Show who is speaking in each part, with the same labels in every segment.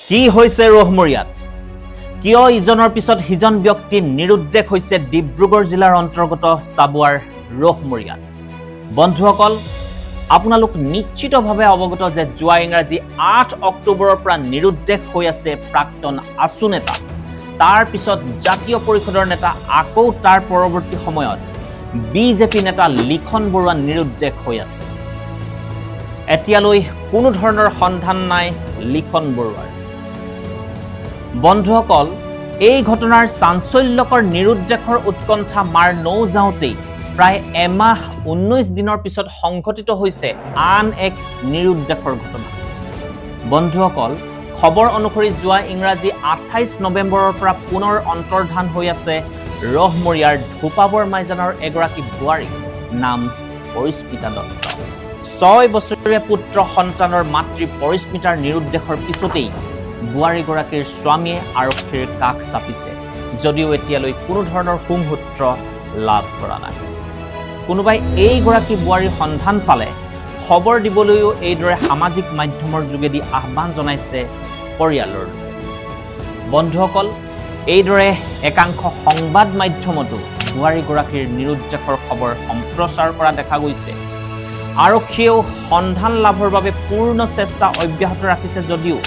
Speaker 1: কি হৈছে ৰহমৰিয়াত কিয় ইজনৰ পিছত হিজন ব্যক্তি নিৰুদ্দেশ হৈছে ডিব্ৰুগড় জিলাৰ অন্তৰ্গত সাবুৱাৰ ৰহমৰিয়াত বন্ধুসকল আপোনালোক নিশ্চিতভাৱে অৱগত যে যোৱা ইংৰাজী 8 অক্টোবৰৰ পৰা নিৰুদ্দেশ হৈ আছে প্ৰাক্তন আসু নেতা তাৰ পিছত জাতীয় পৰিষদৰ নেতা আকৌ তাৰ পৰৱৰ্তী সময়ত বিজেপি নেতা লিখন বৰুৱা নিৰুদ্দেশ হৈ আছে এতিয়ালৈ কোনো ধৰণৰ সন্ধান নাই লিখন বৰুৱাৰ বন্ধুসকল এই ঘটনাৰ চাঞ্চল্যকৰ নিৰুদ্দেশৰ উৎকণ্ঠা মাৰ নৌ যাওঁতেই প্ৰায় এমাহ 19 দিনৰ পিছত সংঘটিত হৈছে আন এক নিৰুদ্দেশৰ ঘটনা বন্ধুসকল খবৰ অনুসৰি যোৱা ইংৰাজী 28 নৱেম্বৰৰ পৰা পুনৰ অন্তৰ্ধান হৈ আছে ৰহমৰিয়াৰ ধুপাবৰ মাইজানৰ এগৰাকী বোৱাৰী নাম পৰিস্মিতা দত্ত 6 বছৰীয়া পুত্ৰ সন্তানৰ মাতৃ পৰিস্মিতাৰ নিৰুদ্দেশৰ পিছতেই বুৱাৰীগৰাকীৰ স্বামীয়ে আৰক্ষীৰ কাষ চাপিছে যদিও এতিয়ালৈ কোনো ধৰণৰ সুমূত্ৰ লাভ কৰা নাই কোনোবাই এইগৰাকী বুৱাৰীৰ সন্ধান পালে খবৰ দিবলৈও এইদৰে সামাজিক মাধ্যমৰ যোগেদি আহ্বান জনাইছে পৰিয়ালৰ বন্ধুসকল এইদৰে একাংশ সংবাদ মাধ্যমতো বুৱাৰীগৰাকীৰ নিৰুদ্দেশৰ খবৰ সম্প্ৰচাৰ কৰা দেখা গৈছে আৰক্ষীয়েও সন্ধান লাভৰ বাবে পূৰ্ণ চেষ্টা অব্যাহত ৰাখিছে যদিও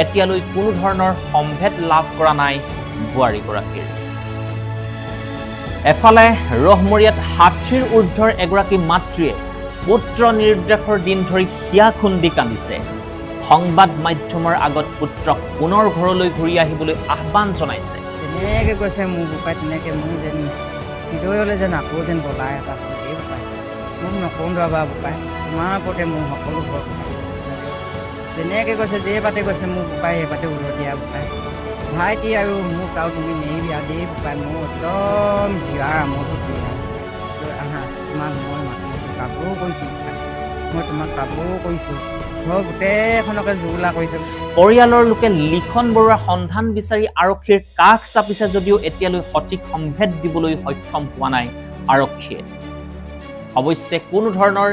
Speaker 1: এতিয়ালৈ কোনো ধৰণৰ সম্ভেদ লাভ কৰা নাই বুৱাৰীগৰাকীৰ এফালে ৰহমৰিয়াত 60ৰ ঊৰ্ধৰ এগৰাকী মাতৃয়ে পুত্ৰ নিৰুদ্দেশৰ দিন ধৰি হিয়া খুন্দি কান্দিছে সংবাদ মাধ্যমৰ আগত পুত্ৰক পুনৰ ঘৰলৈ ঘূৰি আহিবলৈ আহ্বান জনাইছে
Speaker 2: তেনেকে কৈছে মোৰ বুপাই তেনেকে মোৰ যেন হৃদয়লৈ যেন আকৌ যেন বলাই এটা এই বুপাই মোক নকন্দুৱাবা বুপাই তোমাৰ ওপৰতে মোৰ সকলো যেনেকৈ কৈছে যে বাটে কৈছে মোৰ বুপাই সেই বাটে উলটীয়া বুপাই ভাইটি আৰু মোক আৰু তুমি নেৰিবা দেই বুপাই মোৰ একদম হিয়াৰ আমৰটো আহা তোমাক মই মাতিছোঁ কাবও কৰিছোঁ মই তোমাক কাবও কৰিছোঁ মই গোটেইখনকে জুৰুলা কৰিছোঁ
Speaker 1: পৰিয়ালৰ লোকে লিখন বৰুৱাৰ সন্ধান বিচাৰি আৰক্ষীৰ কাষ চাপিছে যদিও এতিয়ালৈ সঠিক সম্ভেদ দিবলৈ সক্ষম হোৱা নাই আৰক্ষীয়ে অৱশ্যে কোনো ধৰণৰ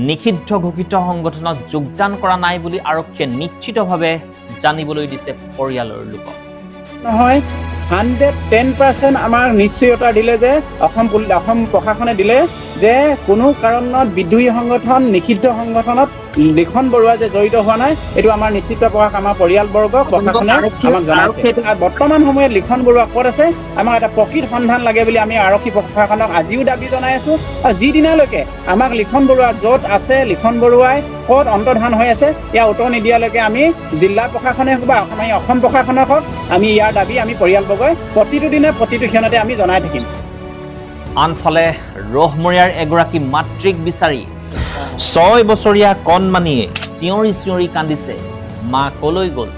Speaker 1: নিষিদ্ধ ঘোষিত সংগঠনত যোগদান কৰা নাই বুলি আৰক্ষীয়ে নিশ্চিতভাৱে জানিবলৈ দিছে পৰিয়ালৰ লোকক
Speaker 3: নহয় 110% আমাৰ নিশ্চয়তা দিলে যে অসম প্ৰশাসনে দিলে যে কোনো কাৰণত বিদ্ৰোহী সংগঠন নিষিদ্ধ সংগঠনত লিখন বৰুৱা যে জড়িত হোৱা নাই এইটো আমাৰ নিশ্চিত প্ৰকাশ আমাৰ পৰিয়ালবৰ্গক প্ৰশাসনে আমাক জনাইছে বৰ্তমান সময়ত লিখন বৰুৱা ক'ত আছে আমাক এটা প্ৰকৃত সন্ধান লাগে বুলি আমি আৰক্ষী প্ৰশাসনক আজিও দাবী জনাই আছো আৰু যিদিনালৈকে আমাক লিখন বৰুৱা য'ত আছে লিখন বৰুৱাই ক'ত অন্তৰ্ধান হৈ আছে ইয়াৰ উত্তৰ নিদিয়ালৈকে আমি জিলা প্ৰশাসনে হওক বা অসম প্ৰশাসনক হওক আমি ইয়াৰ দাবী আমি পৰিয়ালবৰ্গই প্ৰতিটো দিনে প্ৰতিটো ক্ষণতে আমি জনাই থাকিম
Speaker 1: আনফালে ৰহমৰিয়াৰ এগৰাকী মাতৃক বিচাৰি 6 বছৰীয়া কণমানিয়ে চিঞৰি চিঞৰি কান্দিছে মা কলৈ গ'ল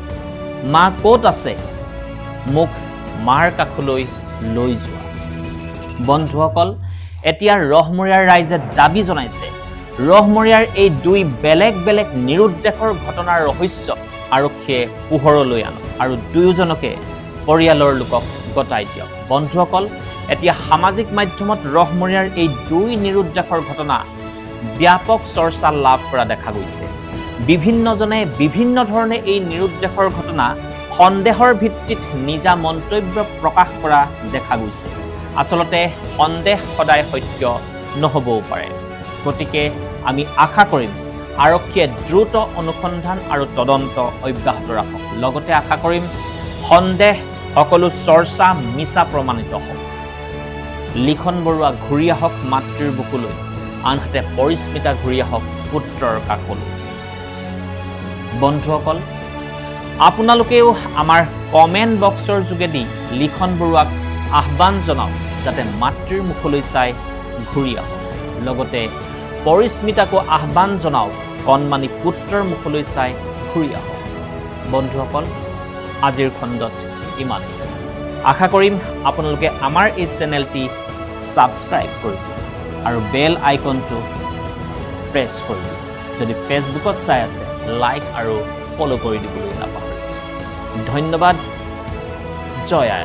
Speaker 1: মা ক'ত আছে মোক মাৰ কাষলৈ লৈ যোৱা বন্ধুসকল এতিয়া ৰহমৰিয়াৰ ৰাইজে দাবী জনাইছে ৰহমৰিয়াৰ এই দুই বেলেগ বেলেগ নিৰুদ্দেশৰ ঘটনাৰ ৰহস্য আৰক্ষীয়ে পোহৰলৈ আনক আৰু দুয়োজনকে পৰিয়ালৰ লোকক গতাই দিয়ক বন্ধুসকল এতিয়া সামাজিক মাধ্যমত ৰহমৰিয়াৰ এই দুই নিৰুদ্দেশৰ ঘটনা ব্যাপক চৰ্চা লাভ কৰা দেখা গৈছে বিভিন্নজনে বিভিন্ন ধৰণে এই নিৰুদ্দেশৰ ঘটনা সন্দেহৰ ভিত্তিত নিজা মন্তব্য প্ৰকাশ কৰা দেখা গৈছে আচলতে সন্দেহ সদায় সত্য নহবও পাৰে গতিকে আমি আশা কৰিম আৰক্ষীয়ে দ্ৰুত অনুসন্ধান আৰু তদন্ত অব্যাহত ৰাখক লগতে আশা কৰিম সন্দেহ সকলো চৰ্চা মিছা প্ৰমাণিত হওক লিখন বৰুৱা ঘূৰি আহক মাতৃৰ বুকুলৈ আনহাতে পৰিস্মিতা ঘূৰি আহক পুত্ৰৰ কাষলৈ বন্ধুসকল আপোনালোকেও আমাৰ কমেণ্ট বক্সৰ যোগেদি লিখন বৰুৱাক আহ্বান জনাওক যাতে মাতৃৰ মুখলৈ চাই ঘূৰি আহক লগতে পৰিস্মিতাকো আহ্বান জনাওক কণমানি পুত্ৰৰ মুখলৈ চাই ঘূৰি আহক বন্ধুসকল আজিৰ খণ্ডত ইমানেই আশা কৰিম আপোনালোকে আমাৰ এই চেনেলটি সাবস্ক্ৰাইব কৰিব আৰু বেল আইকনটো প্ৰেছ কৰিব যদি ফেচবুকত চাই আছে লাইক আৰু ফলো কৰি দিবলৈ নাপাহৰিব ধন্যবাদ জয় আই